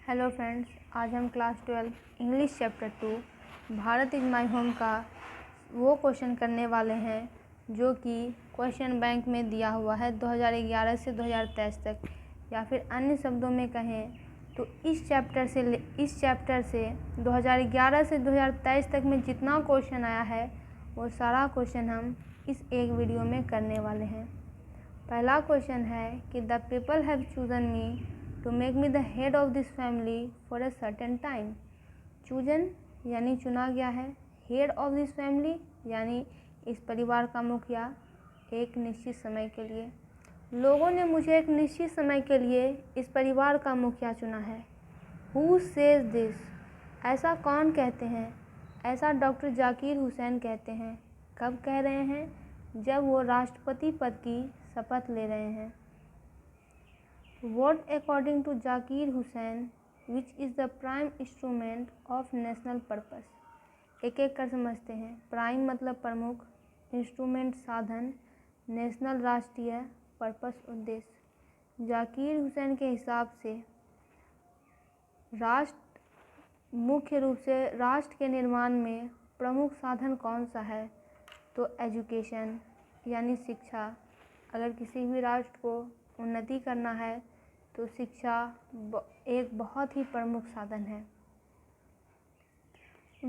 Hello friends, आज हम class 12 English chapter 2 Bharat is my home का वो क्वेश्चन करने वाले हैं जो कि क्वेश्चन बैंक में दिया हुआ है 2011 से 2023 तक, या फिर अन्य शब्दों में कहें तो इस चैप्टर से 2011 से 2023 तक में जितना क्वेश्चन आया है वो सारा क्वेश्चन हम इस एक वीडियो में करने वाले हैं। पहला क्वेश्चन है कि the people have chosen me to make me the head of this family for a certain time. Chosen यानी चुना गया है, हेड ऑफ दिस फैमिली यानी इस परिवार का मुखिया एक निश्चित समय के लिए। लोगों ने मुझे एक निश्चित समय के लिए इस परिवार का मुखिया चुना है। Who says this? ऐसा कौन कहते हैं? ऐसा डॉक्टर जाकिर हुसैन कहते हैं। कब कह रहे हैं? जब वो राष्ट्रपति पद की शपथ ले रहे हैं। What according to Zakir Hussain, which is the prime instrument of national purpose? एक एक कर समझते हैं। प्राइम मतलब प्रमुख, इंस्ट्रूमेंट साधन, नेशनल राष्ट्रीय, पर्पस उद्देश्य। जाकिर हुसैन के हिसाब से मुख्य रूप से राष्ट्र के निर्माण में प्रमुख साधन कौन सा है? तो एजुकेशन यानी शिक्षा। अगर किसी भी राष्ट्र को उन्नति करना है तो शिक्षा एक बहुत ही प्रमुख साधन है।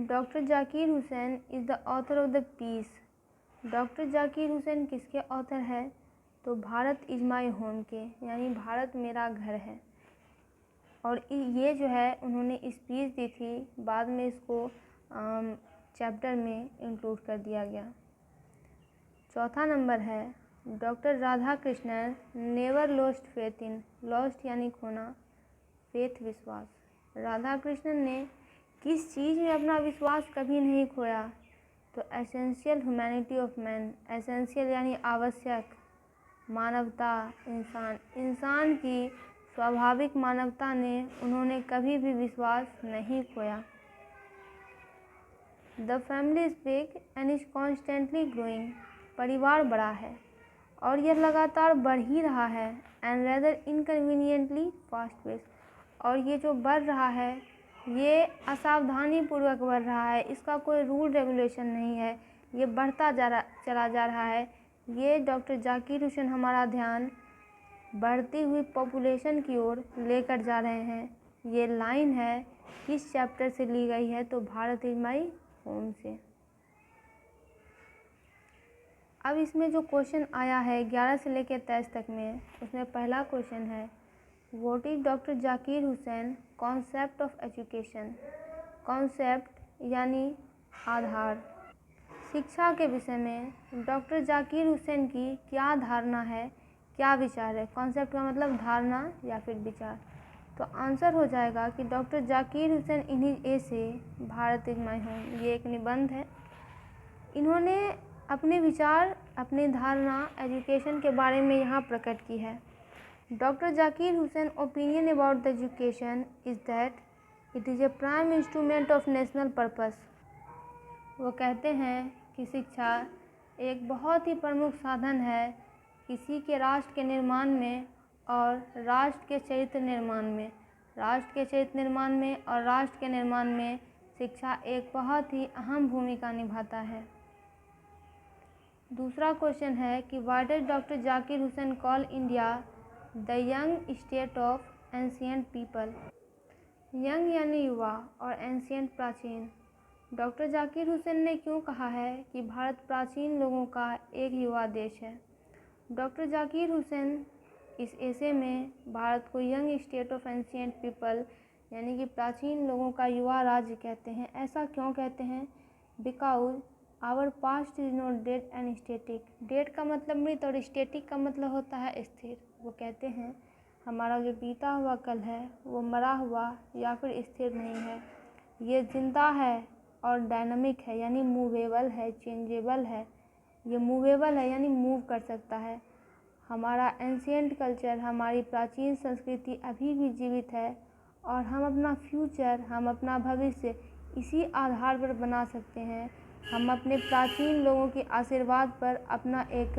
Doctor Zakir Hussain is the author of the peace. Doctor Zakir Hussain किसके ऑथर है? तो भारत इज़ माय होम के, यानी भारत मेरा घर है। और ये जो है उन्होंने स्पीच दी थी, बाद में इसको चैप्टर में इंक्लूड कर दिया गया। चौथा नंबर है doctor Radha Krishnan never lost faith in. Lost यानी खोना, फेथ विश्वास। राधा कृष्णन ने किस चीज़ में अपना विश्वास कभी नहीं खोया? तो essential humanity of man. Essential यानी आवश्यक, मानवता, इंसान की स्वाभाविक मानवता ने उन्होंने कभी भी विश्वास नहीं खोया। The family is big and is constantly growing. परिवार बड़ा है और यह लगातार बढ़ ही रहा है। And rather inconveniently fast pace. और ये जो बढ़ रहा है ये असावधानी पूर्वक बढ़ रहा है, इसका कोई रूल रेगुलेशन नहीं है, ये बढ़ता चला जा रहा है। ये डॉक्टर जाकिर हुसैन हमारा ध्यान बढ़ती हुई पॉपुलेशन की ओर लेकर जा रहे हैं। ये लाइन है किस चैप्टर से ली गई है? तो भारत इज माई होम से। अब इसमें जो क्वेश्चन आया है 11 से लेकर 23 तक में, उसमें पहला क्वेश्चन है what is doctor Zakir Hussain concept of education. Concept यानी आधार। शिक्षा के विषय में डॉक्टर जाकिर हुसैन की क्या धारणा है, क्या विचार है? कॉन्सेप्ट का मतलब धारणा या फिर विचार। तो आंसर हो जाएगा कि doctor Zakir Hussain in his essay Bharat is my home, ये एक निबंध है। इन्होंने अपने विचार, अपनी धारणा एजुकेशन के बारे में यहाँ प्रकट की है। Doctor Zakir Hussain opinion about the education is that it is a prime instrument of national purpose. वो कहते हैं कि शिक्षा एक बहुत ही प्रमुख साधन है किसी के राष्ट्र के निर्माण में और राष्ट्र के चरित्र निर्माण में। राष्ट्र के चरित्र निर्माण में और राष्ट्र के निर्माण में शिक्षा एक बहुत ही अहम भूमिका निभाता है। दूसरा क्वेश्चन है कि why does doctor Zakir Hussain call India the young state of ancient people. Young यानी युवा और एंशिएंट प्राचीन। डॉक्टर जाकिर हुसैन ने क्यों कहा है कि भारत प्राचीन लोगों का एक युवा देश है? डॉक्टर जाकिर हुसैन इस एसे में भारत को young state of ancient people यानी कि प्राचीन लोगों का युवा राज्य कहते हैं। ऐसा क्यों कहते हैं? Because our past is not dead and static. Dead का मतलब मृत और स्टेटिक का मतलब होता है स्थिर। वो कहते हैं हमारा जो बीता हुआ कल है वो मरा हुआ या फिर स्थिर नहीं है, ये जिंदा है और डायनामिक है यानी मूवेबल है, चेंजेबल है। ये मूवेबल है यानी मूव कर सकता है। हमारा एंशिएंट कल्चर, हमारी प्राचीन संस्कृति अभी भी जीवित है और हम अपना फ्यूचर, हम अपना भविष्य इसी आधार पर बना सकते हैं। हम अपने प्राचीन लोगों के आशीर्वाद पर अपना एक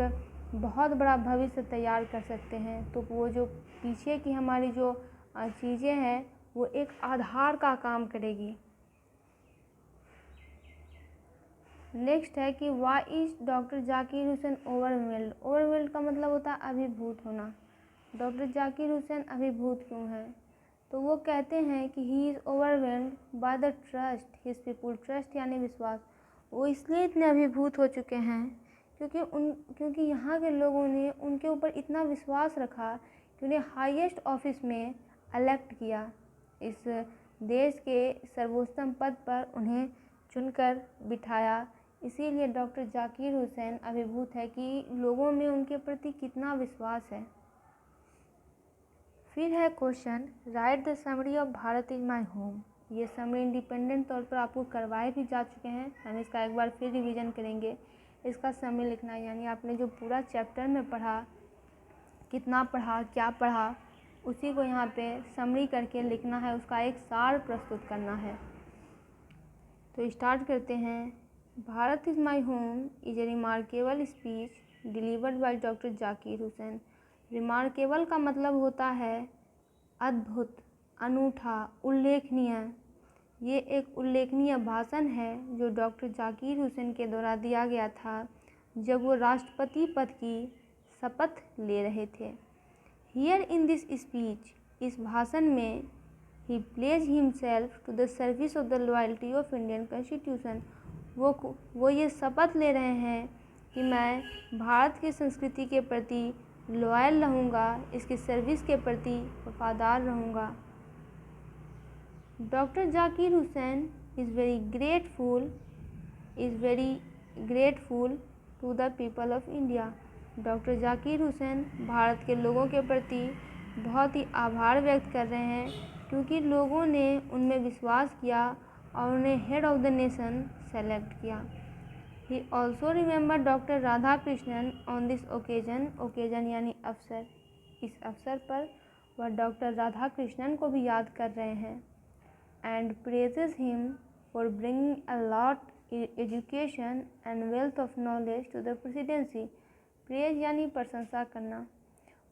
बहुत बड़ा भविष्य तैयार कर सकते हैं। तो वो जो पीछे की हमारी जो चीज़ें हैं वो एक आधार का काम करेगी। नेक्स्ट है कि why is doctor Zakir Hussain overwhelmed. Overwhelmed का मतलब होता है अभिभूत होना। डॉक्टर जाकिर हुसैन अभिभूत क्यों है? तो वो कहते हैं कि he is overwhelmed by the trust his people. Trust यानी विश्वास। वो इसलिए इतने अभिभूत हो चुके हैं क्योंकि यहाँ के लोगों ने उनके ऊपर इतना विश्वास रखा कि उन्हें हाईएस्ट ऑफिस में इलेक्ट किया। इस देश के सर्वोत्तम पद पर उन्हें चुनकर बिठाया। इसीलिए डॉक्टर जाकिर हुसैन अभिभूत है कि लोगों में उनके प्रति कितना विश्वास है। फिर है question, right the summary of Bharat is my home. ये समरी इंडिपेंडेंट तौर पर आपको करवाए भी जा चुके हैं, हम इसका एक बार फिर रिवीजन करेंगे। इसका समरी लिखना है, यानी आपने जो पूरा चैप्टर में पढ़ा, कितना पढ़ा, क्या पढ़ा, उसी को यहाँ पे समरी करके लिखना है, उसका एक सार प्रस्तुत करना है। तो स्टार्ट करते हैं। Bharat is my home is a remarkable speech delivered by doctor Zakir Hussain. Remarkable का मतलब होता है अद्भुत, अनूठा, उल्लेखनीय। ये एक उल्लेखनीय भाषण है जो डॉक्टर जाकिर हुसैन के द्वारा दिया गया था जब वो राष्ट्रपति पद की शपथ ले रहे थे। हियर इन दिस स्पीच, इस भाषण में ही pledge himself to the service of the loyalty of Indian constitution. वो ये शपथ ले रहे हैं कि मैं भारत की संस्कृति के प्रति लॉयल रहूँगा, इसकी सर्विस के प्रति वफादार रहूँगा। Doctor Zakir Hussain is very grateful to the people of India. Doctor Zakir Hussain Bharat के लोगों के प्रति बहुत ही आभार व्यक्त कर रहे हैं क्योंकि लोगों ने उनमें विश्वास किया और उन्हें head of the nation select किया। He also remembered doctor Radha Krishnan on this occasion यानी अवसर। इस अवसर पर वह डॉक्टर राधा कृष्णन को भी याद कर रहे हैं। And praises him for bringing a lot education and wealth of knowledge to the presidency. Praise यानी प्रशंसा करना।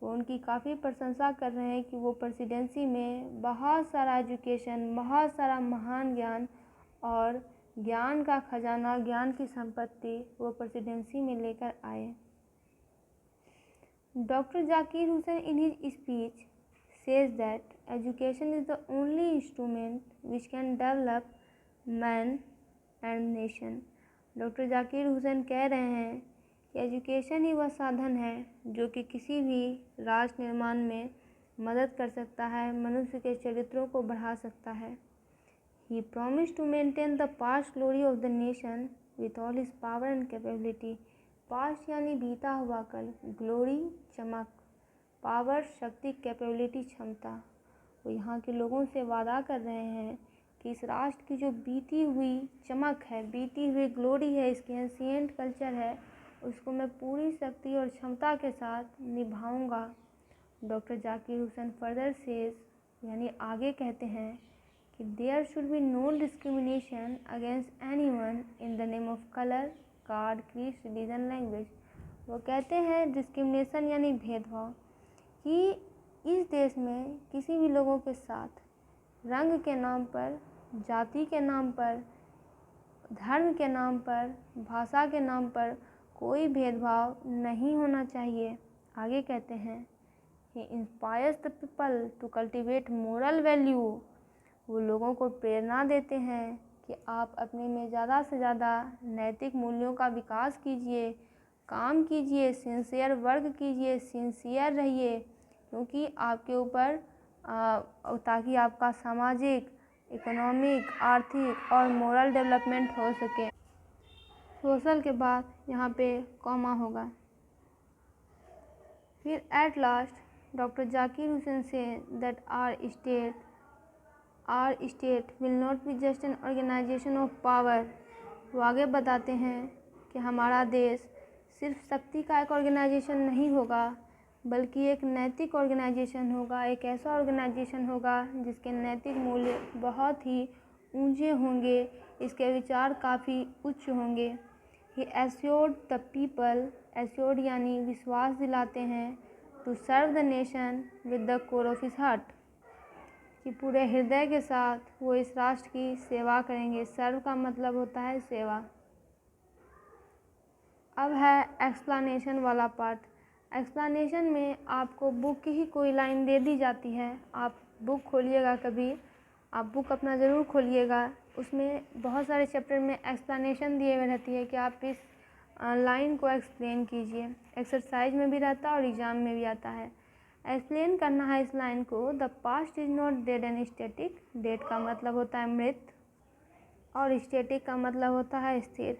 वो उनकी काफ़ी प्रशंसा कर रहे हैं कि वो प्रेसिडेंसी में बहुत सारा एजुकेशन, बहुत सारा महान ज्ञान और ज्ञान का खजाना, ज्ञान की संपत्ति वो प्रेसिडेंसी में लेकर आए। Doctor Zakir Hussain in his speech says that education is the only instrument which can develop man and nation. Doctor Zakir Hussain कह रहे हैं कि एजुकेशन ही वह साधन है जो कि किसी भी राष्ट्र निर्माण में मदद कर सकता है, मनुष्य के चरित्रों को बढ़ा सकता है। He promised to maintain the past glory of the nation with all his power and capability. Past यानी बीता हुआ कल, ग्लोरी चमक, पावर शक्ति, कैपेबिलिटी क्षमता। वो यहाँ के लोगों से वादा कर रहे हैं कि इस राष्ट्र की जो बीती हुई चमक है, बीती हुई ग्लोरी है, इसकी एंशिएंट कल्चर है, उसको मैं पूरी शक्ति और क्षमता के साथ निभाऊंगा। Doctor Zakir Hussain further says यानी आगे कहते हैं कि there should be no discrimination against anyone in the name of colour, caste, creed, religion, language. वो कहते हैं डिस्क्रिमिनेशन यानी भेदभाव, कि इस देश में किसी भी लोगों के साथ रंग के नाम पर, जाति के नाम पर, धर्म के नाम पर, भाषा के नाम पर कोई भेदभाव नहीं होना चाहिए। आगे कहते हैं he inspires the people to cultivate moral value. वो लोगों को प्रेरणा देते हैं कि आप अपने में ज़्यादा से ज़्यादा नैतिक मूल्यों का विकास कीजिए, काम कीजिए, सिंसियर वर्क कीजिए, सिंसियर रहिए, क्योंकि आपके ऊपर ताकि आपका सामाजिक, इकोनॉमिक, आर्थिक और मोरल डेवलपमेंट हो सके। सोशल के बाद यहाँ पे कॉमा होगा। फिर at last doctor Zakir Hussain says that our state will not be just an organisation of power. वो आगे बताते हैं कि हमारा देश सिर्फ शक्ति का एक ऑर्गेनाइजेशन नहीं होगा, बल्कि एक नैतिक ऑर्गेनाइजेशन होगा, एक ऐसा ऑर्गेनाइजेशन होगा जिसके नैतिक मूल्य बहुत ही ऊंचे होंगे, इसके विचार काफ़ी उच्च होंगे। He assured the people, assured यानी विश्वास दिलाते हैं, to serve the nation with the core of his heart. कि पूरे हृदय के साथ वो इस राष्ट्र की सेवा करेंगे। सर्व का मतलब होता है सेवा। अब है एक्सप्लेनेशन वाला पार्ट। एक्सप्लेनेशन में आपको बुक की ही कोई लाइन दे दी जाती है, आप बुक खोलिएगा, कभी आप बुक अपना ज़रूर खोलिएगा। उसमें बहुत सारे चैप्टर में एक्सप्लेनेशन दिए हुए रहती है कि आप इस लाइन को एक्सप्लेन कीजिए। एक्सरसाइज में भी रहता है और एग्ज़ाम में भी आता है। एक्सप्लेन करना है इस लाइन को। The past is not dead and static. Dead का मतलब होता है मृत और स्टैटिक का मतलब होता है स्थिर।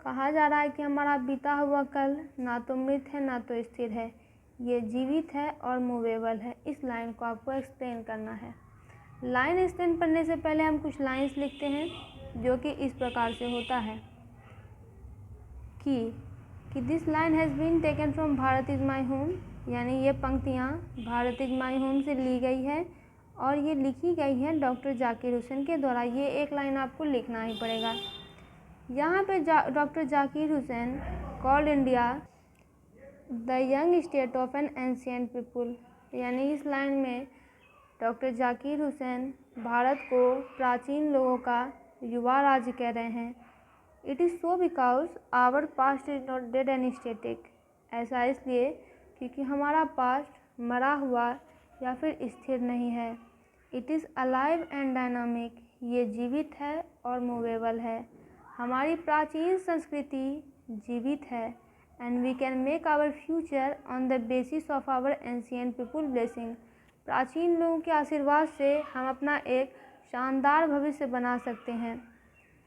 कहा जा रहा है कि हमारा बीता हुआ कल ना तो मृत है ना तो स्थिर है, ये जीवित है और मूवेबल है। इस लाइन को आपको एक्सप्लेन करना है। लाइन एक्सप्लेन करने से पहले हम कुछ लाइंस लिखते हैं जो कि इस प्रकार से होता है कि this line has been taken from Bharat is my home, यानी ये पंक्तियाँ भारत इज़ माई होम से ली गई है और ये लिखी गई है डॉक्टर जाकिर हुसैन के द्वारा। ये एक लाइन आपको लिखना ही पड़ेगा। यहाँ पे doctor Zakir Hussain called India the young state of N ancient people, यानी इस लाइन में डॉक्टर जाकिर हुसैन भारत को प्राचीन लोगों का युवा राज्य कह रहे हैं। It is so because our past is not dead and static. ऐसा इसलिए क्योंकि हमारा पास्ट मरा हुआ या फिर स्थिर नहीं है। It is alive and dynamic, ये जीवित है और मूवेबल है। हमारी प्राचीन संस्कृति जीवित है and we can make our future on the basis of our ancient people blessing. प्राचीन लोगों के आशीर्वाद से हम अपना एक शानदार भविष्य बना सकते हैं।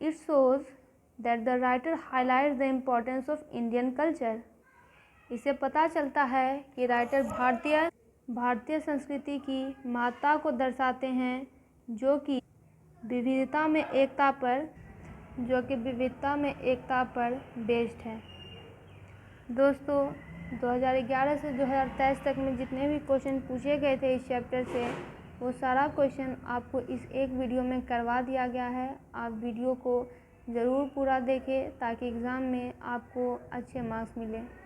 It shows that the writer highlights the importance of Indian culture. इससे पता चलता है कि राइटर भारतीय संस्कृति की महत्ता को दर्शाते हैं जो कि विविधता में एकता पर बेस्ड है। दोस्तों 2011 से 2023 तक में जितने भी क्वेश्चन पूछे गए थे इस चैप्टर से, वो सारा क्वेश्चन आपको इस एक वीडियो में करवा दिया गया है। आप वीडियो को ज़रूर पूरा देखें ताकि एग्ज़ाम में आपको अच्छे मार्क्स मिलें।